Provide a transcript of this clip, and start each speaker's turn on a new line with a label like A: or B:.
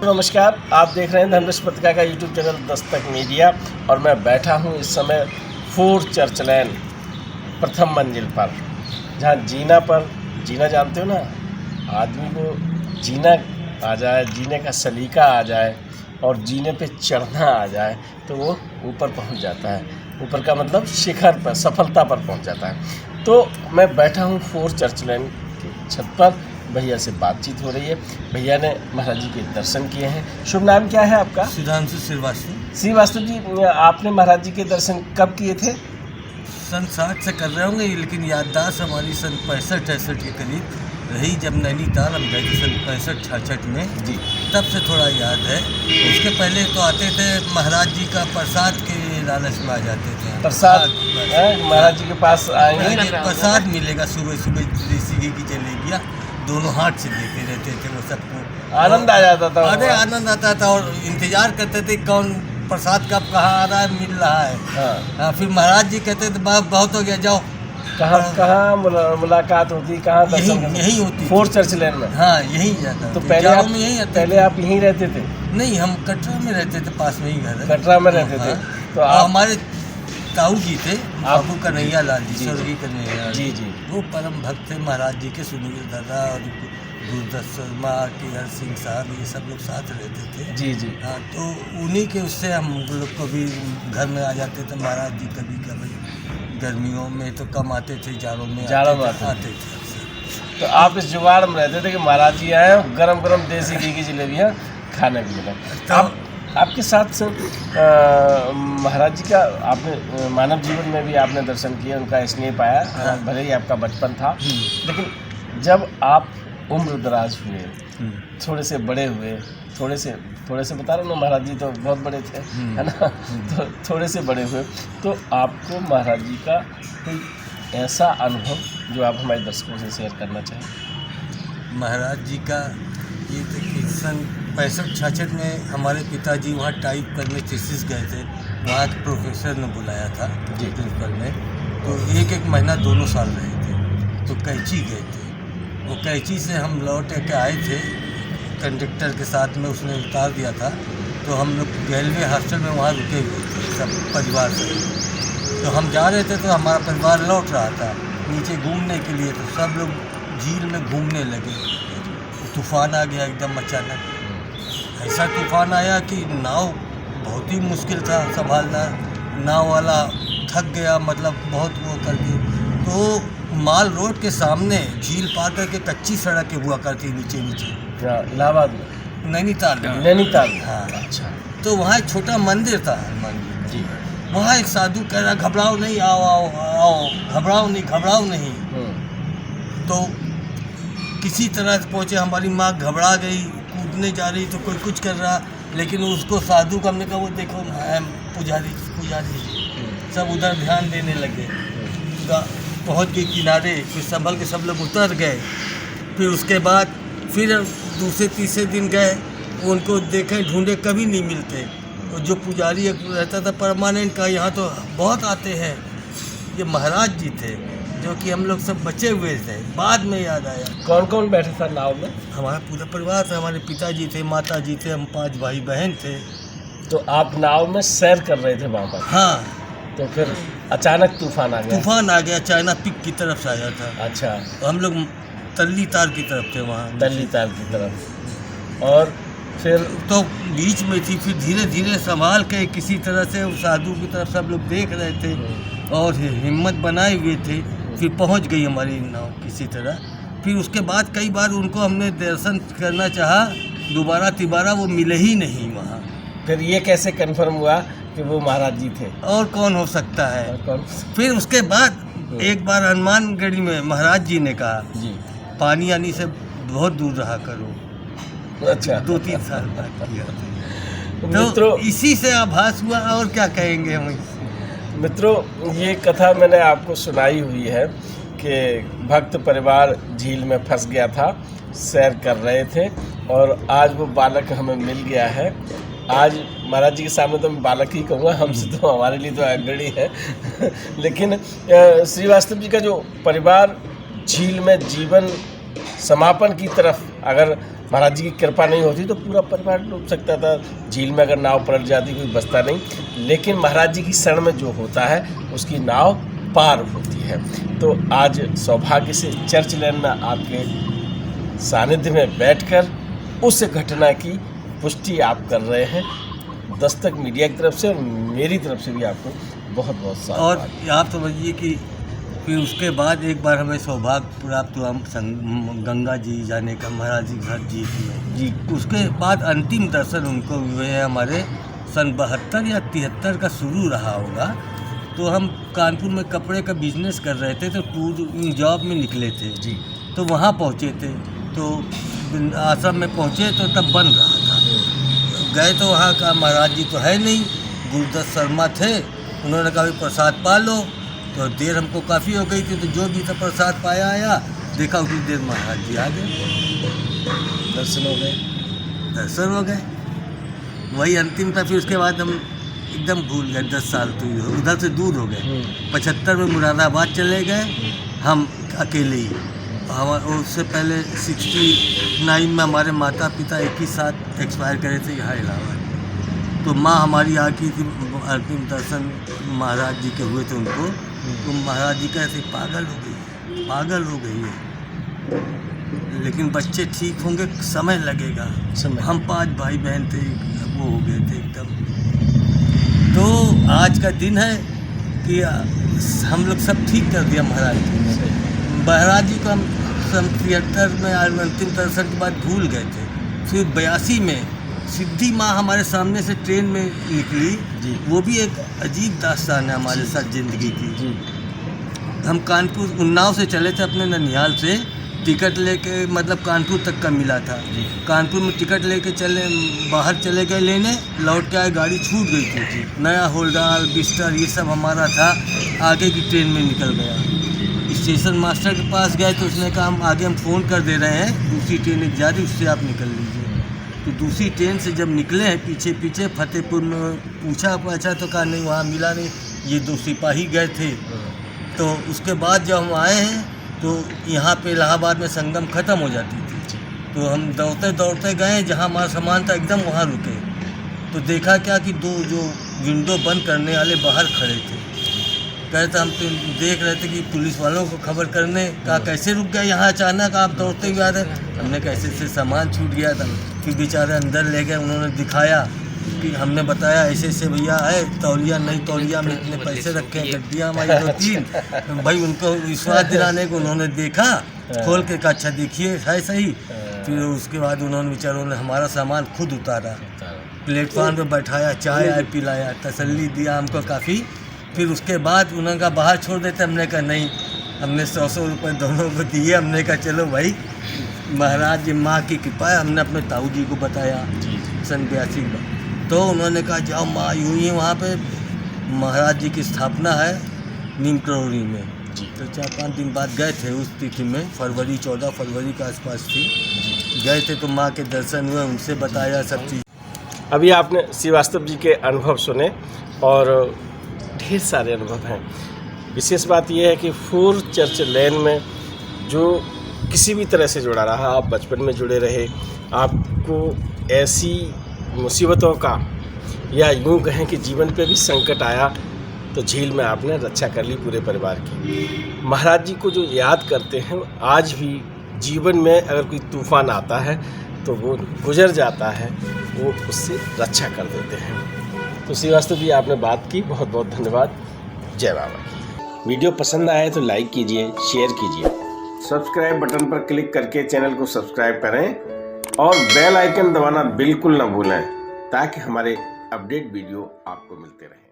A: नमस्कार, आप देख रहे हैं धर्मेश पत्रिका का यूट्यूब चैनल दस्तक मीडिया और मैं बैठा हूं इस समय फोर्ट चर्च लैन प्रथम मंजिल पर, जहां जीना जानते हो ना, आदमी को जीना आ जाए, जीने का सलीका आ जाए और जीने पे चढ़ना आ जाए तो वो ऊपर पहुंच जाता है। ऊपर का मतलब शिखर पर, सफलता पर पहुंच जाता है। तो मैं बैठा हूं फोर्ट चर्च लैन की छत पर, भैया से बातचीत हो रही है। भैया ने महाराज जी के दर्शन किए हैं। शुभ नाम क्या है आपका?
B: सुधांशु श्रीवास्तव।
A: श्रीवास्तव जी, आपने महाराज जी के दर्शन कब किए थे?
B: सन 60 से कर रहे होंगे, लेकिन याददाश्त हमारी सन 65-66 के करीब रही, जब नैनीताल हम गए थे सन 65-66 में
A: जी।
B: तब से थोड़ा याद है। उसके पहले तो आते थे, महाराज जी का प्रसाद के लालच में आ जाते थे।
A: प्रसाद महाराज जी के पास आएंगे,
B: प्रसाद मिलेगा, सुबह सुबह देसी घी की जलेबियाँ दोनों हाथ से देते रहते थे, वो सबको
A: आनंद आ जाता था।
B: अरे आनंद आता था और इंतजार करते थे कौन प्रसाद कब कहाँ आ रहा है, मिल रहा है।
A: हाँ।
B: फिर महाराज जी कहते थे बहुत हो गया, जाओ।
A: कहाँ मुलाकात होती, कहाँ
B: यही होती
A: फोर्ट चर्च लैन में?
B: हाँ, यही जाता।
A: तो
B: पहले
A: आप यहीं रहते थे?
B: नहीं, हम कटरा में रहते थे, पास में ही घर है।
A: कटरा में रहते थे। तो
B: हमारे ताऊ जी थे, बाबू कन्हैया लाल जी, स्वर्गीय कन्हैया
A: जी जी,
B: वो परम भक्त थे महाराज जी के। सुनील दादा और गुरुदत्त शर्मा, केआर सिंह साहब, ये सब लोग साथ रहते थे।
A: जी जी।
B: हाँ, तो उन्हीं के उससे हम लोग को भी घर में आ जाते थे महाराज जी। कभी कभी गर्मियों में तो कम आते थे, जाड़ों में आते थे।
A: तो आप इस जुगाड़ में रहते थे कि महाराज जी आए, गरम गरम देसी घी की जलेबियाँ खाने को मिला। तो आपके साथ महाराज जी का आपने मानव जीवन में भी आपने दर्शन किया, उनका स्नेह पाया। हाँ। भले ही आपका बचपन था, लेकिन जब आप उम्र दराज हुए, थोड़े से बड़े हुए, थोड़े से बता रहा हूँ ना, महाराज जी तो बहुत बड़े थे, है ना, तो थोड़े से बड़े हुए, तो आपको महाराज जी का कोई ऐसा अनुभव जो आप हमारे दर्शकों से शेयर करना चाहें?
B: महाराज जी का ये देखिए, सन 65-66 में हमारे पिताजी वहाँ टाइप करने थीसिस गए थे। वहाँ के प्रोफेसर ने बुलाया था जी, प्रिंसिपल ने। तो एक महीना दोनों साल रहे थे। तो कैंची गए थे, वो कैंची से हम लौट के आए थे कंडक्टर के साथ में, उसने उतार दिया था। तो हम लोग रेलवे हॉस्टल में वहाँ रुके हुए थे सब परिवार से। तो हम जा रहे थे तो हमारा परिवार लौट रहा था नीचे घूमने के लिए। तो सब लोग झील में घूमने लगे। तूफान आ गया एकदम अचानक। ऐसा तूफान आया कि नाव बहुत ही मुश्किल था संभालना। नाव वाला थक गया, मतलब बहुत वो करके। तो माल रोड के सामने झील पार करके कच्ची सड़कें हुआ करती नीचे।
A: इलाहाबाद में? नैनीताल।
B: हाँ, अच्छा। तो वहाँ एक छोटा मंदिर था, हनुमान जी। वहाँ एक साधु कह रहा, घबराओ नहीं, आओ, घबराओ नहीं। तो किसी तरह से पहुँचे। हमारी माँ घबरा गई, कूदने जा रही तो कोई कुछ कर रहा, लेकिन उसको साधु को हमने कहा, वो देखो पुजारी सब उधर ध्यान देने लगे। पहुँच गए किनारे, फिर संभल के सब लोग उतर गए। फिर उसके बाद फिर दूसरे तीसरे दिन गए, उनको देखे, ढूंढे, कभी नहीं मिलते। और जो पुजारी रहता था परमानेंट का, यहाँ तो बहुत आते हैं, ये महाराज जी थे, जो कि हम लोग सब बचे हुए थे। बाद में याद आया।
A: कौन कौन बैठे था नाव में?
B: हमारा पूरा परिवार था। हमारे पिताजी थे, माता जी थे, हम 5 भाई बहन थे।
A: तो आप नाव में सैर कर रहे थे वहाँ पर?
B: हाँ।
A: तो फिर अचानक तूफान आ गया?
B: चाइना पिक की तरफ से आया था।
A: अच्छा।
B: तो हम लोग तल्ली तार की तरफ थे वहाँ।
A: तल्ली तार की तरफ। और फिर
B: तो बीच में थी। फिर धीरे धीरे संभाल के किसी तरह से उस साधु की तरफ सब लोग देख रहे थे और हिम्मत बनाए हुए थे। फिर पहुंच गई हमारी नाव किसी तरह। फिर उसके बाद कई बार उनको हमने दर्शन करना चाहा, दोबारा तिबारा वो मिले ही नहीं वहाँ।
A: फिर ये कैसे कंफर्म हुआ कि वो महाराज जी थे?
B: और कौन हो सकता है?
A: कौन?
B: फिर उसके बाद एक बार हनुमानगढ़ी में महाराज जी ने कहा,
A: जी, पानी
B: आनी से बहुत दूर रहा करो।
A: अच्छा।
B: 2-3 साल बाद किया।
A: मित्रों,
B: तो इसी से आभास हुआ, और क्या कहेंगे हम।
A: मित्रों, ये कथा मैंने आपको सुनाई हुई है कि भक्त परिवार झील में फंस गया था, सैर कर रहे थे और आज वो बालक हमें मिल गया है। आज महाराज जी के सामने तो मैं बालक ही कहूँगा, हमसे तो हमारे लिए तो अग्रणी है लेकिन श्रीवास्तव जी का जो परिवार झील में जीवन समापन की तरफ अगर महाराज जी की कृपा नहीं होती तो पूरा परिवार डूब सकता था। झील में अगर नाव पलट जाती कोई बचता नहीं, लेकिन महाराज जी की शरण में जो होता है उसकी नाव पार होती है। तो आज सौभाग्य से चर्च लैन में आपके सानिध्य में बैठकर उस घटना की पुष्टि आप कर रहे हैं। दस्तक मीडिया की तरफ से और मेरी तरफ से भी आपको बहुत बहुत साथ।
B: और आप समझिए कि फिर उसके बाद एक बार हमें सौभाग्य प्राप्त हुआ गंगा जी जाने का, महाराज जी घर जी। उसके बाद अंतिम दर्शन उनको हुए हैं हमारे सन 72 या 73 का शुरू रहा होगा। तो हम कानपुर में कपड़े का बिजनेस कर रहे थे, तो टूर जॉब में निकले थे
A: जी।
B: तो वहाँ पहुँचे थे, तो आश्रम में पहुँचे तो तब बन रहा था। गए तो वहाँ का महाराज जी तो है नहीं, गुरुदत्त शर्मा थे। उन्होंने कहा प्रसाद पा लो, तो देर हमको काफ़ी हो गई थी, तो जो भी था प्रसाद पाया आया, देखा उतनी देर महाराज जी आ गए, दर्शन हो गए। वही अंतिम था। फिर उसके बाद हम एकदम भूल गए, 10 साल तो उधर से दूर हो गए। 75 में मुरादाबाद चले गए हम अकेले ही। उससे पहले 69 में हमारे माता पिता एक ही साथ एक्सपायर करे थे यहाँ इलाहाबाद। तो माँ हमारी आकी थी, अंतिम दर्शन महाराज जी के हुए थे उनको। तो महाराज जी कहते पागल हो गई है, लेकिन बच्चे ठीक होंगे, समय लगेगा। हम 5 भाई बहन थे, वो हो गए थे एकदम। तो आज का दिन है कि हम लोग सब ठीक कर दिया महाराज जी ने। महाराज जी को हम 73 में अंतिम दर्शन के बाद भूल गए थे। फिर 82 में सिद्धि माँ हमारे सामने से ट्रेन में निकली। वो भी एक अजीब दास्तान है हमारे साथ ज़िंदगी की। हम कानपुर उन्नाव से चले थे अपने ननिहाल से, टिकट लेके, मतलब कानपुर तक का मिला था। कानपुर में टिकट लेके बाहर चले गए लेने, लौट के आए, गाड़ी छूट गई थी। नया होल्डार बिस्तर ये सब हमारा था, आगे की ट्रेन में निकल गया। स्टेशन मास्टर के पास गए तो उसने कहा हम आगे फ़ोन कर दे रहे हैं, दूसरी ट्रेन एक जा रही, उससे आप निकल लीजिए। तो दूसरी ट्रेन से जब निकले हैं पीछे फतेहपुर में पूछा तो कहा नहीं वहाँ मिला नहीं, ये 2 सिपाही गए थे। तो उसके बाद जब हम आए हैं तो यहाँ पे इलाहाबाद में संगम ख़त्म हो जाती थी। तो हम दौड़ते गए, जहाँ हमारा सामान था एकदम वहाँ रुके। तो देखा क्या कि 2 जो विंडो बंद करने वाले बाहर खड़े थे। कहते हम तो देख रहे थे कि पुलिस वालों को खबर करने का, कैसे रुक गया यहाँ अचानक, आप दौड़ते हुए आ रहे। हमने कैसे से सामान छूट गया था। फिर बेचारे अंदर ले गए, उन्होंने दिखाया कि हमने बताया ऐसे भैया है, तौलिया नहीं, तौलिया में इतने पैसे रखे हैं, गड्डियाँ हमारी 2-3। भाई उनको विश्वास दिलाने को उन्होंने देखा, खोल के कहा अच्छा देखिए है सही। फिर उसके बाद उन्होंने बेचारों ने हमारा सामान खुद उतारा, प्लेटफॉर्म पर बैठाया, चाय आय पिलाया, तसल्ली दिया हमको काफ़ी। फिर उसके बाद उन्होंने कहा बाहर छोड़ देते, हमने कहा नहीं, हमने 100 रुपये दोनों को दिए। हमने कहा चलो भाई महाराज जी माँ की कृपा है। हमने अपने ताऊ जी को बताया सन 82 में, तो उन्होंने कहा जाओ माँ यूँ ही वहाँ पे महाराज जी की स्थापना है नीम करोड़ी में। तो 4-5 दिन बाद गए थे उस तिथि में, 14 फरवरी के आसपास थी। गए थे तो माँ के दर्शन हुए, उनसे बताया सब चीज़।
A: अभी आपने श्रीवास्तव जी के अनुभव सुने और ढेर सारे अनुभव हैं। विशेष बात यह है कि 4 चर्च लैन में जो किसी भी तरह से जुड़ा रहा, आप बचपन में जुड़े रहे, आपको ऐसी मुसीबतों का या यूँ कहें कि जीवन पे भी संकट आया तो झील में आपने रक्षा कर ली पूरे परिवार की। महाराज जी को जो याद करते हैं, आज भी जीवन में अगर कोई तूफान आता है तो वो गुजर जाता है, वो उससे रक्षा कर देते हैं। तो श्रीवास्तव जी आपने बात की, बहुत बहुत धन्यवाद। जय बाबा की। वीडियो पसंद आए तो लाइक कीजिए, शेयर कीजिए, सब्सक्राइब बटन पर क्लिक करके चैनल को सब्सक्राइब करें और बेल आइकन दबाना बिल्कुल ना भूलें, ताकि हमारे अपडेट वीडियो आपको मिलते रहें।